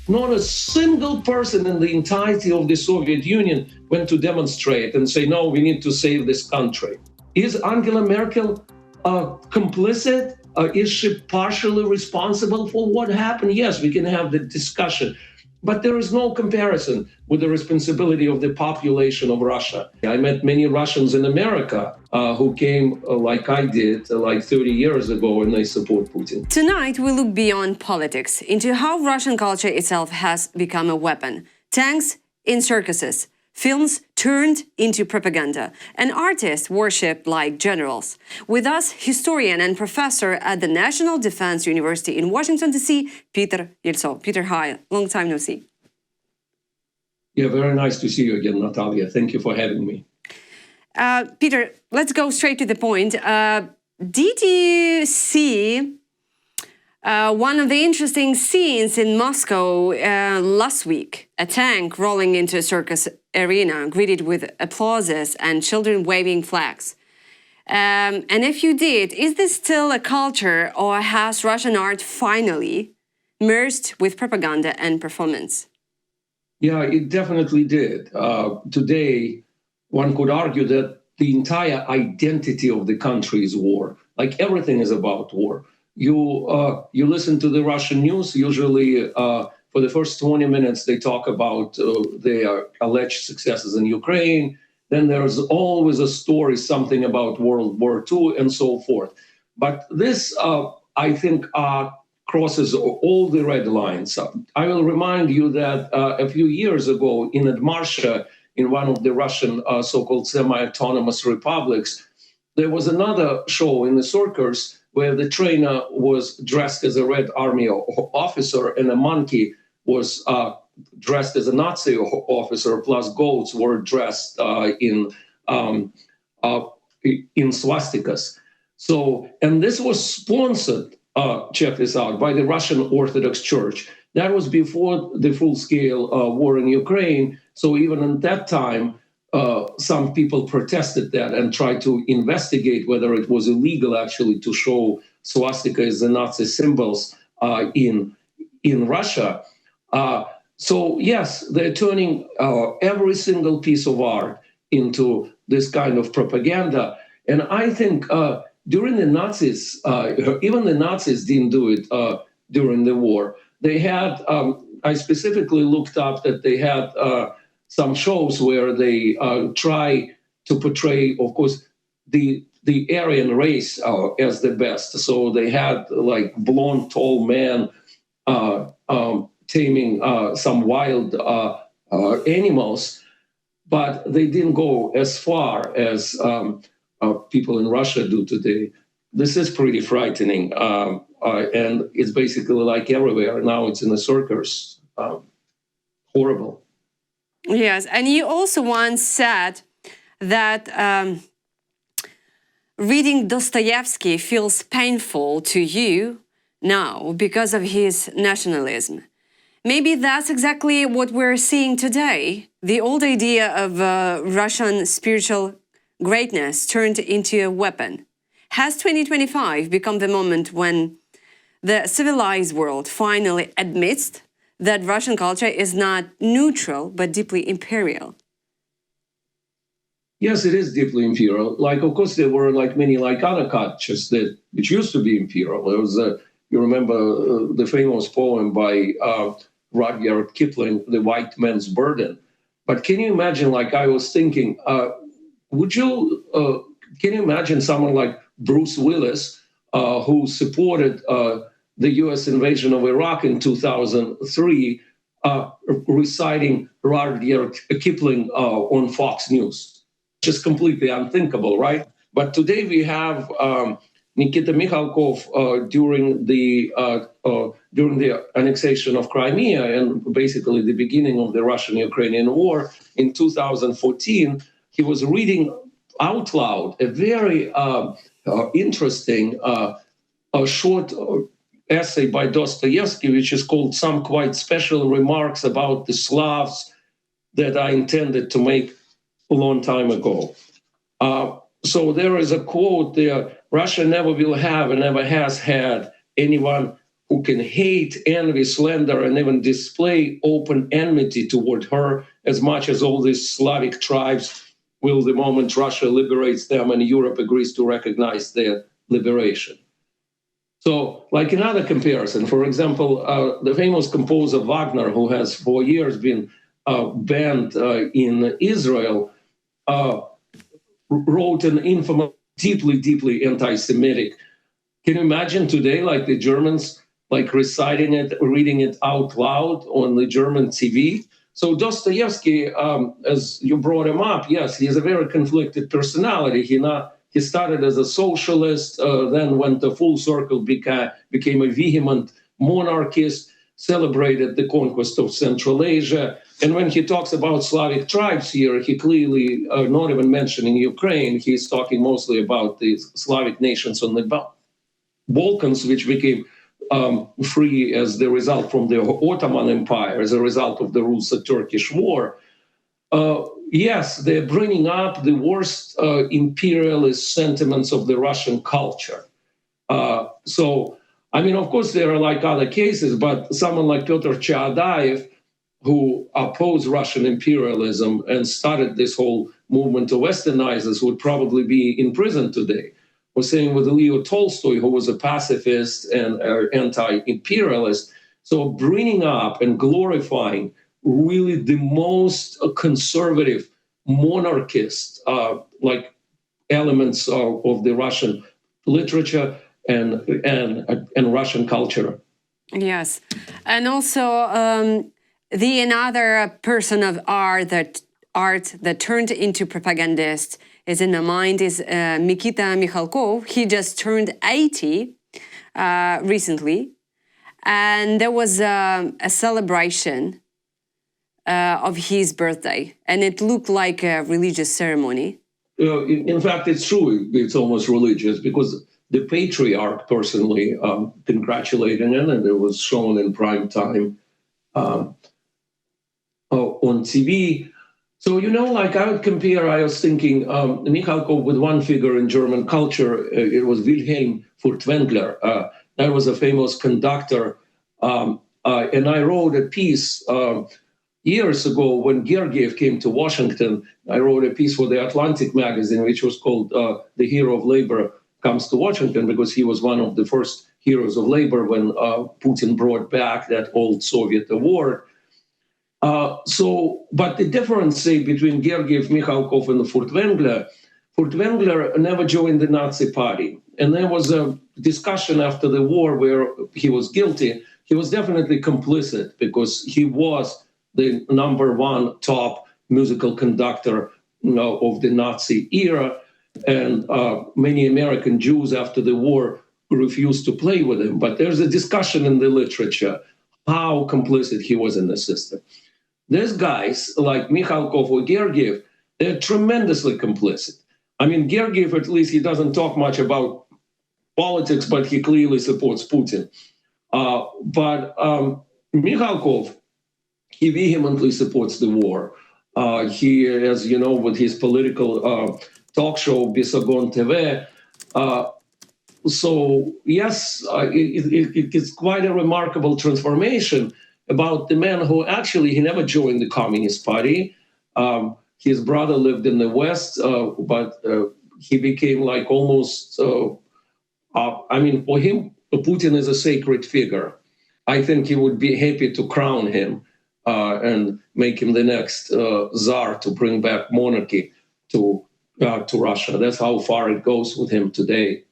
Not a single person in the entirety of the Soviet Union went to demonstrate and say, no, we need to save this country. Is Angela Merkel complicit? Is she partially responsible for what happened? Yes, we can have the discussion. But there is no comparison with the responsibility of the population of Russia. I met many Russians in America who came like I did like 30 years ago, and they support Putin. Tonight, we look beyond politics into how Russian culture itself has become a weapon. Tanks in circuses, films turned into propaganda, and artists worshipped like generals. With us, historian and professor at the National Defense University in Washington, D.C., Peter Eltsov. Peter, hi. Long time no see. Yeah, very nice to see you again, Nataliia. Thank you for having me. Peter, let's go straight to the point. Did you see one of the interesting scenes in Moscow last week? A tank rolling into a circus arena, greeted with applauses and children waving flags. And if you did, is this still a culture, or has Russian art finally merged with propaganda and performance? Yeah, it definitely did. Today, one could argue that the entire identity of the country is war. Like everything is about war. You listen to the Russian news, usually for the first 20 minutes, they talk about their alleged successes in Ukraine. Then there's always a story, something about World War II and so forth. But this, I think, crosses all the red lines. I will remind you that a few years ago in Admarsha, in one of the Russian so-called semi-autonomous republics, there was another show in the circus where the trainer was dressed as a Red Army officer and a monkey was dressed as a Nazi officer, plus goats were dressed in swastikas. So, and this was sponsored, check this out, by the Russian Orthodox Church. That was before the full-scale war in Ukraine. So even at that time, some people protested that and tried to investigate whether it was illegal actually to show swastika as the Nazi symbols in Russia. So yes, they're turning every single piece of art into this kind of propaganda. And I think during the Nazis, even the Nazis didn't do it during the war. They had, I specifically looked up that they had some shows where they try to portray, of course, the Aryan race as the best. So they had like blonde, tall man taming some wild animals, but they didn't go as far as people in Russia do today. This is pretty frightening, and it's basically like everywhere. Now it's in the circus. Horrible. Yes, and you also once said that reading Dostoevsky feels painful to you now because of his nationalism. Maybe that's exactly what we're seeing today. The old idea of Russian spiritual greatness turned into a weapon. Has 2025 become the moment when the civilized world finally admits that Russian culture is not neutral, but deeply imperial? Yes, it is deeply imperial. Like, of course, there were like many like other cultures that which used to be imperial. There was, you remember the famous poem by Rudyard Kipling, "The White Man's Burden." But can you imagine? Like, I was thinking, can you imagine someone like Bruce Willis, who supported the U.S. invasion of Iraq in 2003, reciting Rudyard Kipling on Fox News? Just completely unthinkable, right? But today we have Nikita Mikhalkov during the annexation of Crimea and basically the beginning of the Russian-Ukrainian war in 2014. He was reading out loud a very interesting short essay by Dostoevsky, which is called "Some Quite Special Remarks About the Slavs That I Intended to Make a Long Time Ago." So there is a quote there: "Russia never will have and never has had anyone who can hate, envy, slander, and even display open enmity toward her as much as all these Slavic tribes will the moment Russia liberates them and Europe agrees to recognize their liberation. So, like another comparison, for example, the famous composer Wagner, who has for years been banned in Israel, wrote an infamous, deeply, deeply anti-Semitic. Can you imagine today, like the Germans, like reciting it, reading it out loud on the German TV? So Dostoevsky, as you brought him up, yes, he is a very conflicted personality. He started as a socialist, then went a full circle, became a vehement monarchist, celebrated the conquest of Central Asia. And when he talks about Slavic tribes here, he clearly, not even mentioning Ukraine, he's talking mostly about the Slavic nations on the Balkans, which became free as the result from the Ottoman Empire, as a result of the Russo-Turkish War. Yes, they're bringing up the worst imperialist sentiments of the Russian culture. So, I mean, of course, there are like other cases, but someone like Pyotr Chadaev, who opposed Russian imperialism and started this whole movement to westernize us, would probably be in prison today. We're saying with Leo Tolstoy, who was a pacifist and anti-imperialist. So bringing up and glorifying really the most conservative monarchist like elements of the Russian literature and Russian culture. Yes, and also the another person of art that turned into propagandist is in the mind is Nikita Mikhalkov. He just turned 80 recently, and there was a celebration of his birthday, and it looked like a religious ceremony. In fact, it's true. It's almost religious because the patriarch personally congratulating him, and it was shown in prime time on TV. So, you know, like I would compare, I was thinking Mikhalkov with one figure in German culture. It was Wilhelm Furtwängler. That was a famous conductor. And I wrote a piece years ago when Gergiev came to Washington. I wrote a piece for the Atlantic magazine, which was called The Hero of Labor Comes to Washington, because he was one of the first heroes of labor when Putin brought back that old Soviet award. But the difference, say, between Gergiev, Mikhalkov, and Furtwängler never joined the Nazi party. And there was a discussion after the war where he was guilty. He was definitely complicit because he was the #1 top musical conductor, of the Nazi era. And many American Jews after the war refused to play with him. But there's a discussion in the literature how complicit he was in the system. These guys, like Mikhalkov or Gergiev, they're tremendously complicit. I mean, Gergiev, at least he doesn't talk much about politics, but he clearly supports Putin. But Mikhalkov, he vehemently supports the war. He, as you know, with his political talk show, Bisagon TV. So, yes, it's quite a remarkable transformation about the man who actually, he never joined the Communist Party. His brother lived in the West, but he became like almost, I mean, for him, Putin is a sacred figure. I think he would be happy to crown him and make him the next czar to bring back monarchy to Russia. That's how far it goes with him today.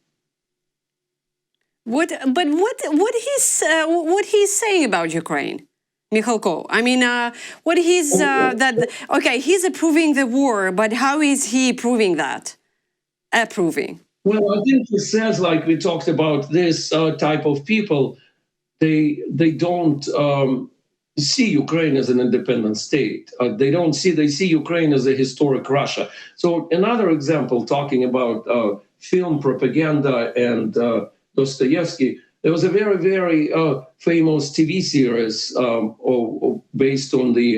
What he's saying about Ukraine, Mikhalkov? I mean, what he's he's approving the war, but how is he proving that? Approving. Well, I think he says, like we talked about, this type of people, they don't see Ukraine as an independent state. They see Ukraine as a historic Russia. So another example, talking about film propaganda and Dostoevsky, there was a very, very famous TV series based on the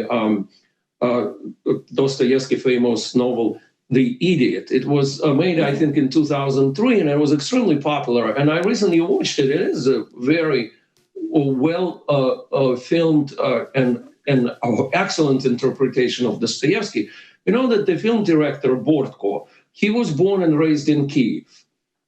Dostoevsky famous novel, The Idiot. It was made, I think, in 2003, and it was extremely popular. And I recently watched it. It is a very filmed and excellent interpretation of Dostoevsky. You know that the film director Bortko, he was born and raised in Kiev.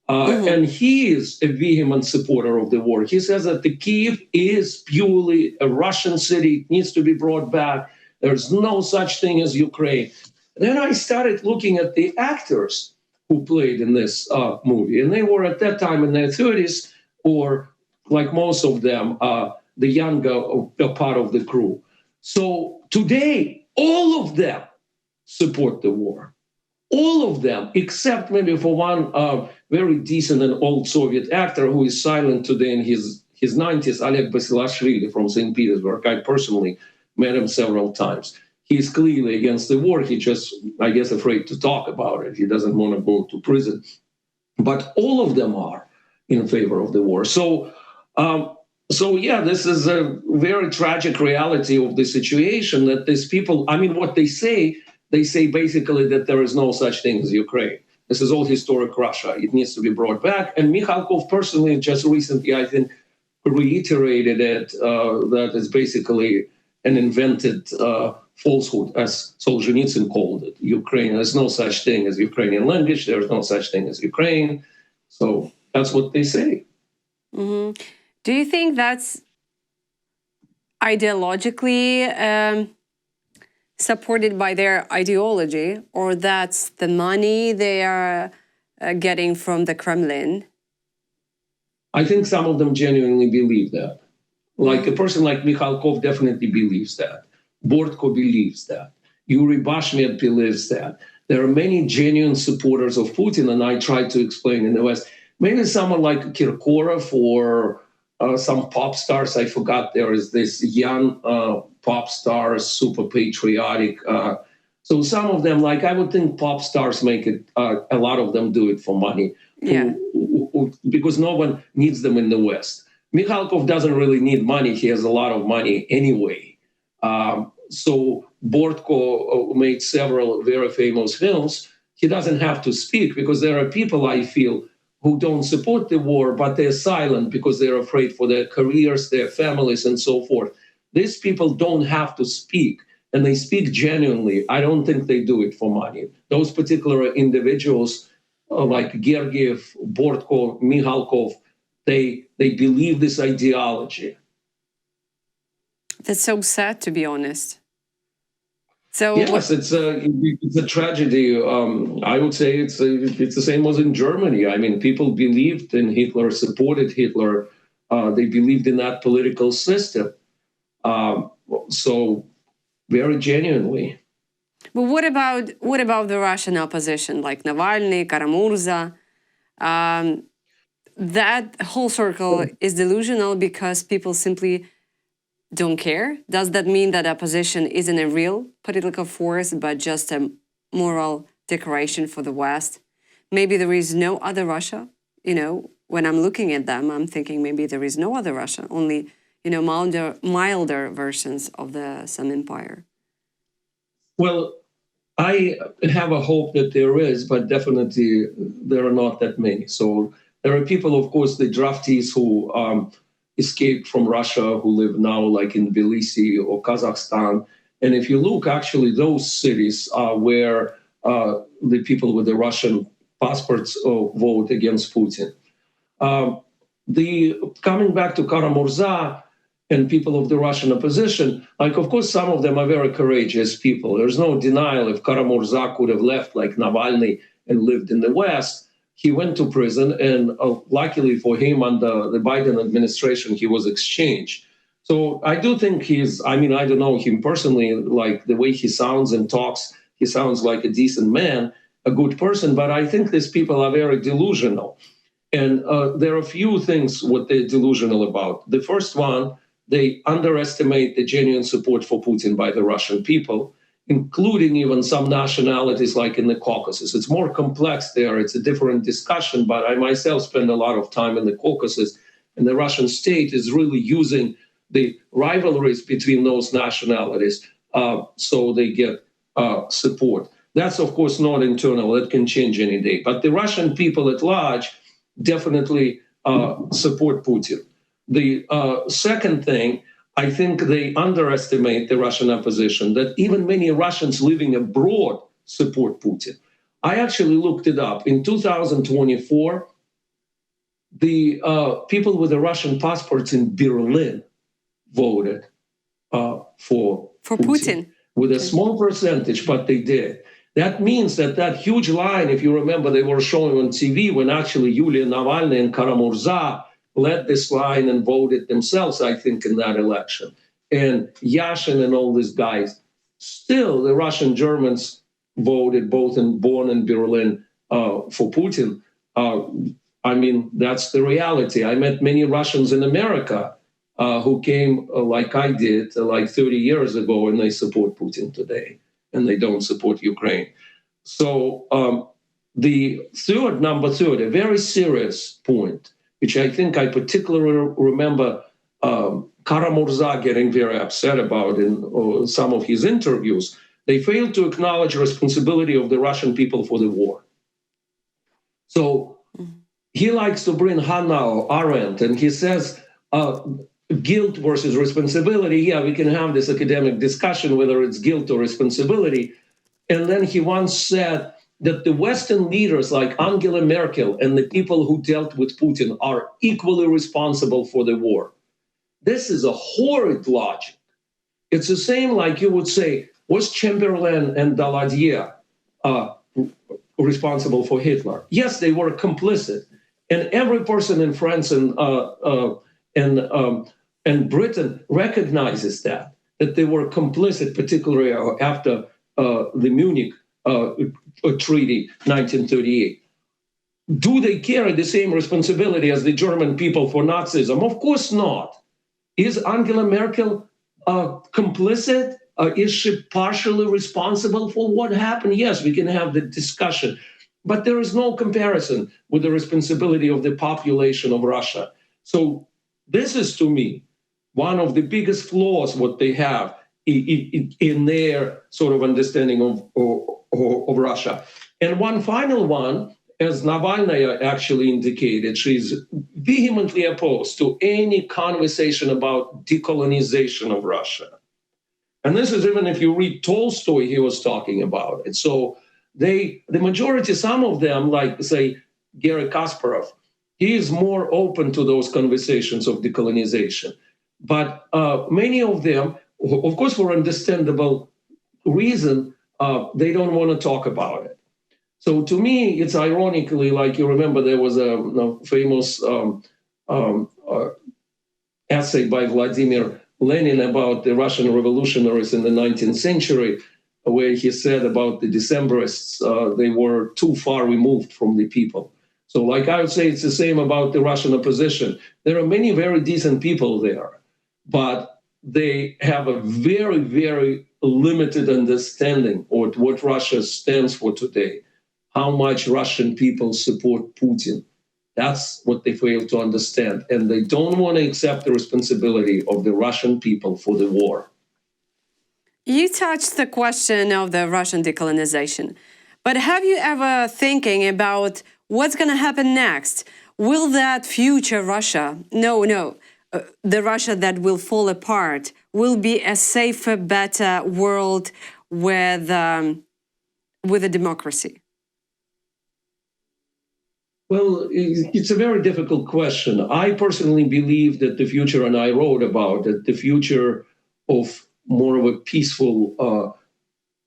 And he is a vehement supporter of the war. He says that the Kiev is purely a Russian city. It needs to be brought back. There's no such thing as Ukraine. Then I started looking at the actors who played in this movie. And they were at that time in their 30s, or like most of them, the younger part of the crew. So today, all of them support the war. All of them, except maybe for one very decent and old Soviet actor who is silent today in his 90s, Oleg Basilashvili from St. Petersburg. I personally met him several times. He's clearly against the war. He just, I guess, afraid to talk about it. He doesn't want to go to prison. But all of them are in favor of the war. So yeah, this is a very tragic reality of the situation that these people, I mean, what they say basically that there is no such thing as Ukraine. This is all historic Russia. It needs to be brought back. And Mikhalkov personally just recently, I think, reiterated it, that it's basically an invented falsehood, as Solzhenitsyn called it. Ukraine, there's no such thing as Ukrainian language. There's no such thing as Ukraine. So that's what they say. Mm-hmm. Do you think that's ideologically supported by their ideology, or that's the money they are getting from the Kremlin? I think some of them genuinely believe that. Like a person like Mikhalkov definitely believes that. Bortko believes that. Yuri Bashmet believes that. There are many genuine supporters of Putin, and I try to explain in the West. Maybe someone like Kirkorov or some pop stars. I forgot there is this young pop star, super patriotic. So some of them, like I would think pop stars make it, a lot of them do it for money. Yeah. Because no one needs them in the West. Mikhalkov doesn't really need money. He has a lot of money anyway. So Bortko made several very famous films. He doesn't have to speak because there are people, I feel, who don't support the war, but they're silent because they're afraid for their careers, their families, and so forth. These people don't have to speak, and they speak genuinely. I don't think they do it for money. Those particular individuals, like Gergiev, Bortko, Mikhalkov, they believe this ideology. That's so sad, to be honest. So yes, it's a tragedy. I would say it's the same as in Germany. I mean, people believed in Hitler, supported Hitler. They believed in that political system. So very genuinely. But what about the Russian opposition, like Navalny, Karamurza? That whole circle is delusional because people simply don't care. Does that mean that opposition isn't a real political force, but just a moral decoration for the West? Maybe there is no other Russia. You know, when I'm looking at them, I'm thinking maybe there is no other Russia, only, you know, milder versions of the Sun Empire. Well, I have a hope that there is, but definitely there are not that many. So there are people, of course, the draftees who escaped from Russia, who live now like in Tbilisi or Kazakhstan. And if you look, actually, those cities are where the people with the Russian passports vote against Putin. Coming back to Karamurza and people of the Russian opposition, like, of course, some of them are very courageous people. There's no denial if Karamurza could have left like Navalny and lived in the West. He went to prison, and luckily for him, under the Biden administration, he was exchanged. So I do think I don't know him personally, like the way he sounds and talks, he sounds like a decent man, a good person, but I think these people are very delusional. And there are a few things what they're delusional about. The first one, they underestimate the genuine support for Putin by the Russian people, including even some nationalities like in the Caucasus. It's more complex there. It's a different discussion, but I myself spend a lot of time in the Caucasus, and the Russian state is really using the rivalries between those nationalities so they get support. That's, of course, not internal. It can change any day. But the Russian people at large definitely support Putin. The second thing, I think they underestimate the Russian opposition, that even many Russians living abroad support Putin. I actually looked it up. In 2024, the people with the Russian passports in Berlin voted for Putin. With a small percentage, but they did. That means that that huge line, if you remember, they were showing on TV when actually Yulia Navalny and Kara-Murza led this line and voted themselves, I think, in that election. And Yashin and all these guys. Still, the Russian Germans voted both in Bonn and Berlin for Putin. I mean, that's the reality. I met many Russians in America who came like I did like 30 years ago, and they support Putin today, and they don't support Ukraine. So the number third, a very serious point, which I think I particularly remember Kara-Murza getting very upset about in some of his interviews. They failed to acknowledge responsibility of the Russian people for the war. So he likes to bring Hannah Arendt, and he says guilt versus responsibility. Yeah, we can have this academic discussion whether it's guilt or responsibility. And then he once said that the Western leaders like Angela Merkel and the people who dealt with Putin are equally responsible for the war. This is a horrid logic. It's the same like you would say, was Chamberlain and Daladier responsible for Hitler? Yes, they were complicit. And every person in France and Britain recognizes that they were complicit, particularly after the Munich Treaty, 1938. Do they carry the same responsibility as the German people for Nazism? Of course not. Is Angela Merkel complicit? Is she partially responsible for what happened? Yes, we can have the discussion. But there is no comparison with the responsibility of the population of Russia. So this is, to me, one of the biggest flaws what they have in their sort of understanding of Russia. And one final one, as Navalny actually indicated, she's vehemently opposed to any conversation about decolonization of Russia. And this is even if you read Tolstoy, he was talking about it. So the majority, some of them, like, say, Garry Kasparov, he is more open to those conversations of decolonization. But many of them, of course, for understandable reason, they don't want to talk about it. So to me, it's ironically, like you remember, there was a famous essay by Vladimir Lenin about the Russian revolutionaries in the 19th century, where he said about the Decembrists, they were too far removed from the people. So like I would say, it's the same about the Russian opposition. There are many very decent people there, but they have a very, very limited understanding of what Russia stands for today, how much Russian people support Putin. That's what they fail to understand. And they don't want to accept the responsibility of the Russian people for the war. You touched the question of the Russian decolonization. But have you ever thinking about what's going to happen next? Will that future Russia, the Russia that will fall apart, will be a safer, better world with a democracy? Well, it's a very difficult question. I personally believe that the future, and I wrote about it, the future of more of a peaceful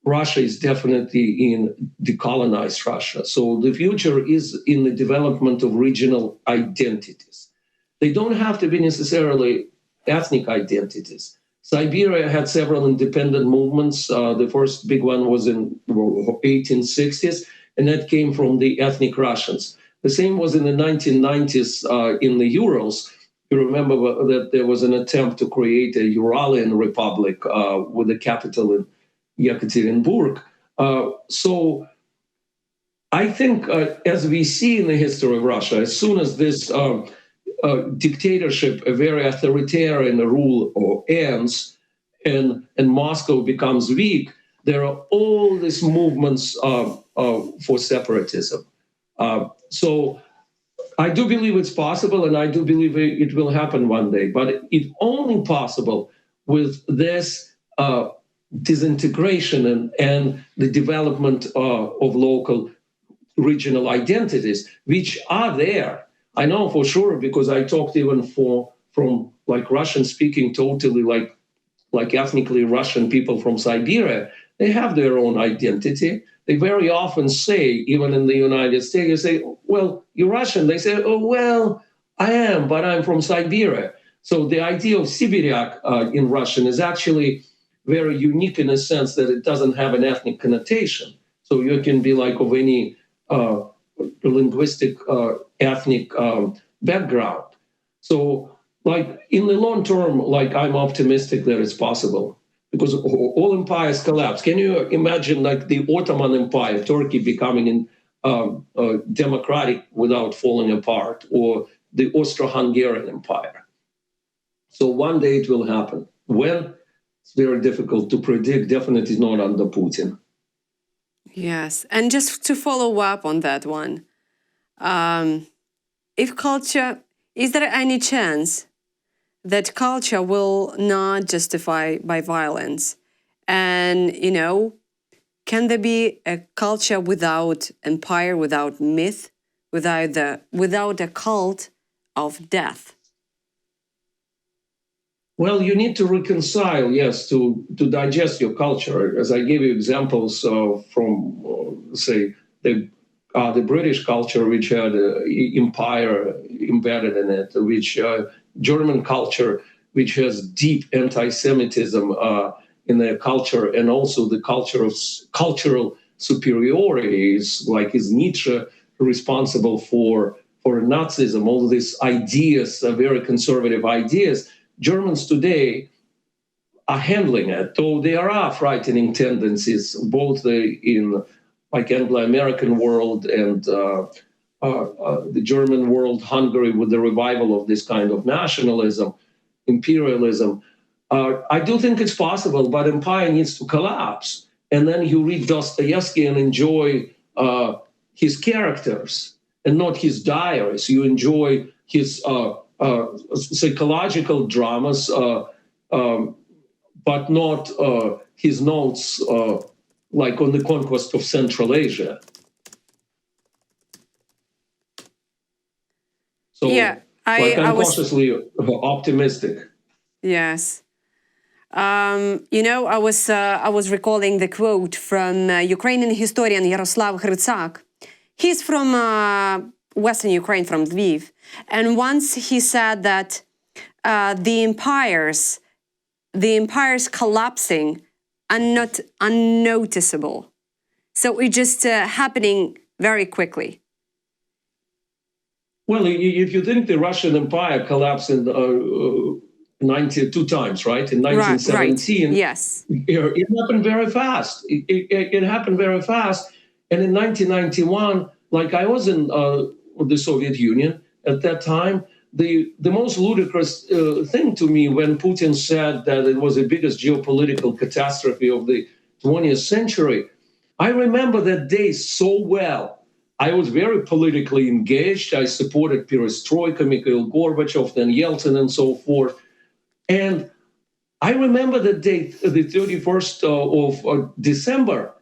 Russia is definitely in decolonized Russia. So the future is in the development of regional identities. They don't have to be necessarily ethnic identities. Siberia had several independent movements. The first big one was in 1860s, and that came from the ethnic Russians. The same was in the 1990s in the Urals. You remember that there was an attempt to create a Uralian republic with a capital in Yekaterinburg. So I think, as we see in the history of Russia, as soon as this dictatorship, a very authoritarian rule ends and Moscow becomes weak, there are all these movements for separatism. So I do believe it's possible, and I do believe it will happen one day, but it's only possible with this disintegration and the development of local regional identities, which are there. I know for sure because I talked even from like Russian speaking, totally like ethnically Russian people from Siberia. They have their own identity. They very often say, even in the United States, they say, well, you're Russian. They say, oh, well, I am, but I'm from Siberia. So the idea of Siberiak in Russian is actually very unique in a sense that it doesn't have an ethnic connotation. So you can be like of any linguistic, ethnic background. So like in the long term, like I'm optimistic that it's possible because all empires collapse. Can you imagine like the Ottoman Empire, Turkey becoming democratic without falling apart, or the Austro-Hungarian Empire? So one day it will happen. When? It's very difficult to predict, definitely not under Putin. Yes, and just to follow up on that one, if culture, is there any chance that culture will not justify by violence? And, you know, can there be a culture without empire, without myth, without a cult of death? Well, you need to reconcile, yes, to digest your culture. As I gave you examples from, say, the British culture, which had empire embedded in it, which German culture, which has deep anti-Semitism in their culture, and also the culture of cultural superiority. Is Nietzsche responsible for Nazism? All these ideas, very conservative ideas. Germans today are handling it, though there are frightening tendencies, both in like Anglo-American world and the German world, Hungary, with the revival of this kind of nationalism, imperialism. I do think it's possible, but empire needs to collapse. And then you read Dostoevsky and enjoy his characters and not his diaries. You enjoy his psychological dramas, but not his notes like on the conquest of Central Asia. So yeah, I'm cautiously optimistic. Yes. You know, I was recalling the quote from Ukrainian historian Yaroslav Hrytsak. He's from Western Ukraine, from Lviv. And once he said that the empires collapsing are not unnoticeable. So it's just happening very quickly. Well, if you think the Russian Empire collapsed in 92 times, right? In 1917, right. Yes. It happened very fast. It happened very fast. And in 1991, like I was in the Soviet Union at that time, the most ludicrous thing to me when Putin said that it was the biggest geopolitical catastrophe of the 20th century, I remember that day so well. I was very politically engaged. I supported Perestroika, Mikhail Gorbachev, then Yeltsin, and so forth. And I remember the date, the 31st of December,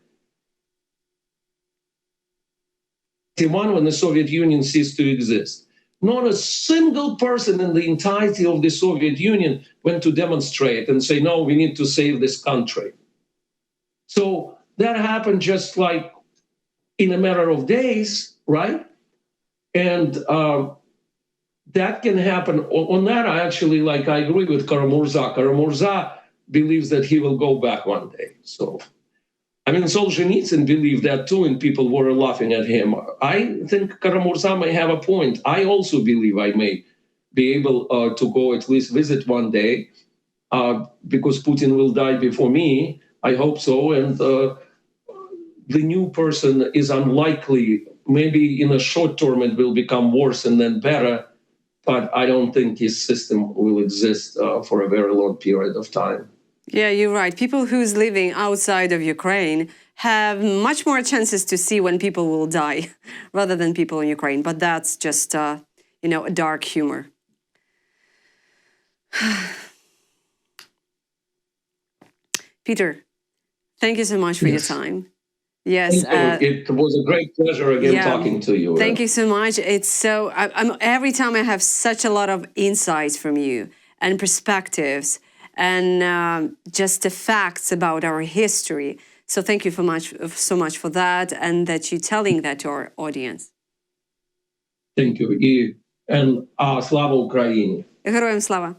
when the Soviet Union ceased to exist. Not a single person in the entirety of the Soviet Union went to demonstrate and say, no, we need to save this country. So that happened just like in a matter of days, right? And that can happen. On that, I actually, like, I agree with Karamurza. Karamurza believes that he will go back one day. So, I mean, Solzhenitsyn believed that too, and people were laughing at him. I think Karamurza may have a point. I also believe I may be able to go at least visit one day because Putin will die before me. I hope so. And the new person is unlikely. Maybe in a short term it will become worse and then better, but I don't think his system will exist for a very long period of time. Yeah, you're right. People who's living outside of Ukraine have much more chances to see when people will die rather than people in Ukraine. But that's just, a dark humor. Peter, thank you so much for your time. Yes, it was a great pleasure again talking to you. Thank you so much. It's so every time I have such a lot of insights from you and perspectives and just the facts about our history. So thank you so much for that, and that you're telling that to our audience. Thank you. And слава Україні. Героям слава.